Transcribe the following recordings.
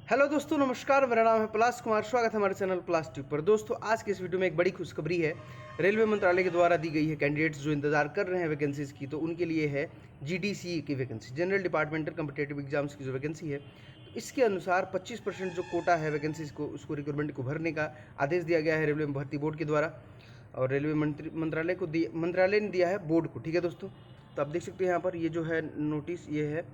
Hello दोस्तों, नमस्कार। मेरा नाम है पलाश कुमार। स्वागत है हमारे चैनल पलाश ट्यूब पर। दोस्तों, आज के इस वीडियो में एक बड़ी खुशखबरी है। रेलवे मंत्रालय के द्वारा दी गई है। कैंडिडेट्स जो इंतजार कर रहे हैं वैकेंसीज की, तो उनके लिए है जीडीसी की vacancy, general departmental competitive exams की जो वैकेंसी है, तो इसके अनुसार 25% जो कोटा है वैकेंसीज को, उसको रिक्वायरमेंट को भरने का आदेश दिया गया है रेलवे भर्ती बोर्ड के द्वारा। और रेलवे मंत्रालय ने दिया है बोर्ड को। ठीक है दोस्तों, तो आप देख सकते हैं यहाँ पर ये जो है नोटिस, ये है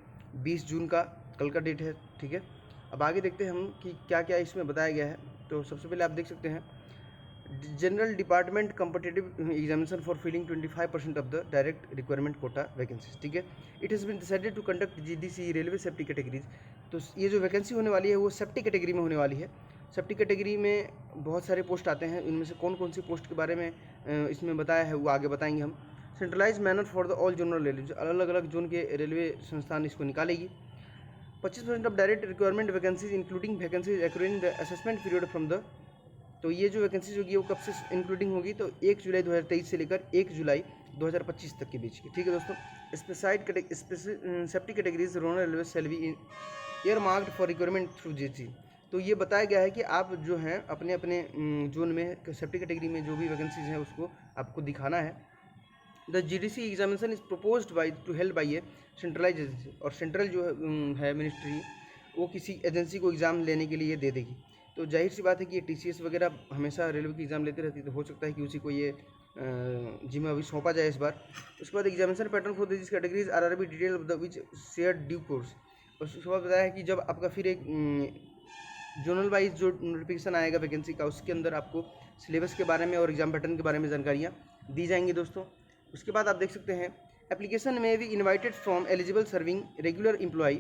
20 जून का, कल का डेट है। ठीक है, अब आगे देखते हैं हम कि क्या क्या इसमें बताया गया है। तो सबसे पहले आप देख सकते हैं general department competitive examination for filling 25% of the direct requirement quota vacancies. ठीक है, it has been decided to conduct GDC railway safety categories. तो ये जो वैकेंसी होने वाली है वो सेफ्टी कैटेगरी में होने वाली है। सेफ्टी कैटेगरी में बहुत सारे पोस्ट आते हैं, इनमें से कौन कौन सी पोस्ट के बारे में इसमें बताया है वो आगे बताएंगे हम। Centralise manner for the all zonal railway, अलग अलग जोन के रेलवे संस्थान इसको निकालेगी। 25% of direct requirement vacancies including vacancies accruing the assessment period from the. तो ये जो वैकेंसीज होगी वो कब से इंक्लूडिंग होगी, तो 1 जुलाई 2023 से लेकर 1 जुलाई 2025 तक के बीच की। ठीक है दोस्तों, specified safety categories zonal railway shall be earmarked for requirement through GC. तो ये बताया गया है कि आप जो हैं अपने अपने जोन में सेफ्टी कैटेगरी में जो भी वैकेंसीज हैं उसको आपको दिखाना है। The GDC examination is proposed by to held by a centralise agency, और सेंट्रल जो है मिनिस्ट्री, वो किसी एजेंसी को एग्ज़ाम लेने के लिए दे देगी। तो जाहिर सी बात है कि ये टीसीएस वगैरह हमेशा रेलवे की एग्ज़ाम लेती रहती है, तो हो सकता है कि उसी को ये जिम्मा अभी सौंपा जाए इस बार। उसके बाद examination pattern for this categories RRB detail of the which share due course. उसके बाद बताया है कि जब आपका फिर एक जोनल वाइज जो नोटिफिकेशन आएगा वैकेंसी का, उसके अंदर आपको सिलेबस के बारे में और एग्जाम पैटर्न के बारे में जानकारियाँ दी जाएंगी दोस्तों। उसके बाद आप देख सकते हैं एप्लीकेशन में भी invited from eligible serving regular employ.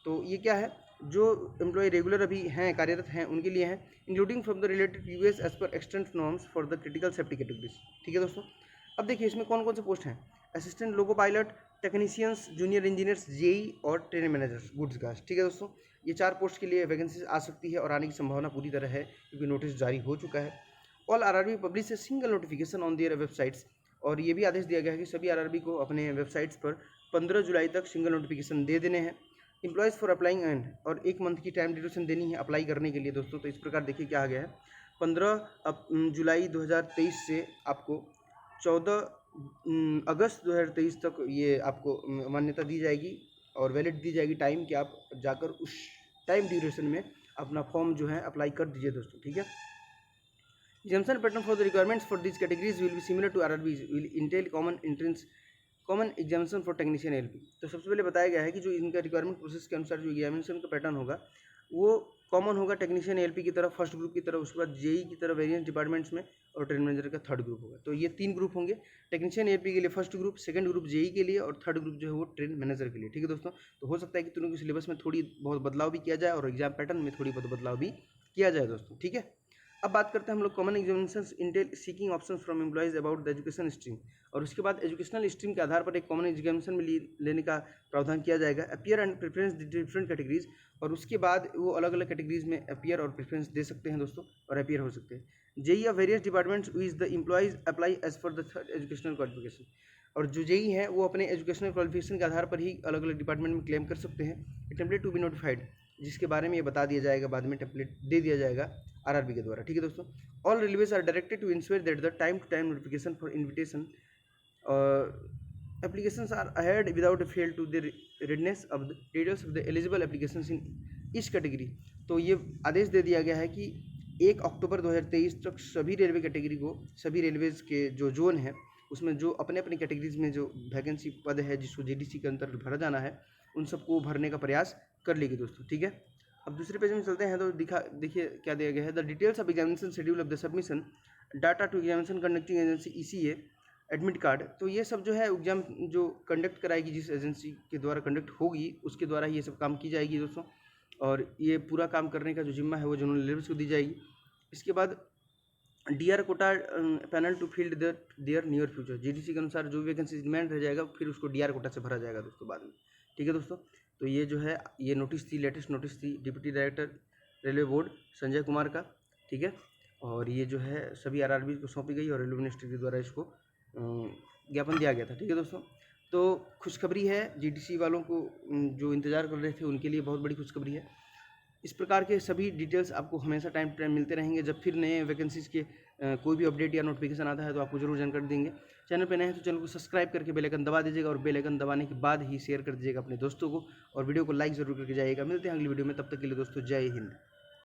तो ये क्या है, जो एम्प्लॉय रेगुलर अभी हैं, कार्यरत हैं, उनके लिए हैं, including from the related US as per extent norms for the critical safety categories. ठीक है दोस्तों, अब देखिए इसमें कौन कौन से पोस्ट हैं। Assistant loco pilot, technicians, junior engineers, JE और ट्रेन मैनेजर्स गुड्स गार्ड। ठीक है दोस्तों, ये 4 पोस्ट के लिए वैकेंसीज आ सकती है और आने की संभावना पूरी तरह है, क्योंकि नोटिस जारी हो चुका है। All RRB publish a single notification on their websites. और ये भी आदेश दिया गया है कि सभी आरआरबी को अपने वेबसाइट्स पर 15 जुलाई तक सिंगल नोटिफिकेशन दे देने हैं। एम्प्लॉयज़ फॉर अप्लाइंग एंड, और 1 मंथ की टाइम ड्यूरेशन देनी है अप्लाई करने के लिए दोस्तों। तो इस प्रकार देखिए क्या आ गया है, 15 जुलाई 2023 से आपको 14 अगस्त 2023 तक ये आपको मान्यता दी जाएगी और वैलिड दी जाएगी टाइम, कि आप जाकर उस टाइम ड्यूरेशन में अपना फॉर्म जो है अप्लाई कर दीजिए दोस्तों। ठीक है, Exemption pattern for the requirements for these categories will be similar to RRBs, will entail common examination for technician LP. तो सबसे पहले बताया गया है कि जो इनका रिक्वायरमेंट प्रोसेस के अनुसार जो एग्जामिनेशन का पैटर्न होगा वो कॉमन होगा टेक्नीशियन एलपी की तरफ फर्स्ट ग्रुप की तरफ, उसके बाद जेई की तरफ वेरियंस डिपार्टमेंट्स में, और ट्रेन मैनेजर का थर्ड ग्रुप होगा। तो ये 3 ग्रुप होंगे, टेक्नीशियन एलपी के लिए first group, second group JE के लिए, और थर्ड ग्रुप जो है वो ट्रेन मैनेजर के लिए। ठीक है दोस्तों, तो हो सकता है कि तीनों के सिलेबस में थोड़ी बहुत बदलाव भी किया जाए और एग्जाम पैटर्न में थोड़ी बहुत बदलाव भी किया जाए दोस्तों। ठीक है, अब बात करते हैं हम लोग common examination Intel seeking options from employees about the education stream. और उसके बाद एजुकेशनल स्ट्रीम के आधार पर एक कॉमन एग्जामिनेशन में लेने का प्रावधान किया जाएगा। Appear and preference different categories, और उसके बाद वो अलग अलग कैटेगरीज में अपीयर और प्रेफरेंस दे सकते हैं दोस्तों, और अपीयर हो सकते हैं। JE of various departments which the employees apply as for the third educational qualification. और जो जेई है वो अपने एजुकेशनल क्वालिफिकेशन के आधार पर ही अलग अलग डिपार्टमेंट में क्लेम कर सकते हैं। टेम्पलेट टू बी नोटिफाइड, जिसके बारे में ये बता दिया जाएगा, बाद में टेम्पलेट दे दिया जाएगा आरआरबी के द्वारा। ठीक है दोस्तों, all railways are directed to ensure that the time to time notification for invitation applications are ahead without a fail to the readiness of the details of the eligible applications in each category। तो ये आदेश दे दिया गया है कि 1 अक्टूबर 2023 तक सभी railway category को, सभी रेलवेज के जो जोन है उसमें जो अपने अपने कैटेगरीज में जो वैकेंसी पद है जिसको जीडीसी के अंतर्गत भरा जाना है, उन सबको भरने का प्रयास कर लेगी दोस्तों। ठीक है, अब दूसरे पेज में चलते हैं। तो देखिए क्या दिया गया है, the details of examination schedule of the submission data to examination conducting agency ECA admit card. तो ये सब जो है एग्जाम जो कंडक्ट कराएगी, जिस एजेंसी के द्वारा कंडक्ट होगी उसके द्वारा ये सब काम की जाएगी दोस्तों, और ये पूरा काम करने का जो जिम्मा है वो जनरल रेलवेज को दी जाएगी। इसके बाद DR quota panel to field their near future, GDC के अनुसार जो वैकेंसी डिमांड रह जाएगा फिर उसको डीआर कोटा से भरा जाएगा दोस्तों बाद में। ठीक है दोस्तों, तो ये जो है ये नोटिस थी, लेटेस्ट नोटिस थी deputy director railway board Sanjay Kumar का। ठीक है, और ये जो है सभी आरआरबी को सौंपी गई और रेलवे मिनिस्ट्री के द्वारा इसको ज्ञापन दिया गया था। ठीक है दोस्तों, तो खुशखबरी है जीडीसी वालों को, जो इंतज़ार कर रहे थे उनके लिए बहुत बड़ी खुशखबरी है। इस प्रकार के सभी डिटेल्स आपको हमेशा टाइम टू टाइम मिलते रहेंगे। जब फिर नए वैकेंसीज़ के कोई भी अपडेट या नोटिफिकेशन आता है तो आपको जरूर जानकारी देंगे। चैनल पे नए हैं तो चैनल को सब्सक्राइब करके बेल आइकन दबा दीजिएगा और बेल आइकन दबाने के बाद ही शेयर कर दीजिएगा अपने दोस्तों को और वीडियो को लाइक ज़रूर करके जाइएगा। मिलते हैं अगली वीडियो में, तब तक के लिए दोस्तों जय हिंद।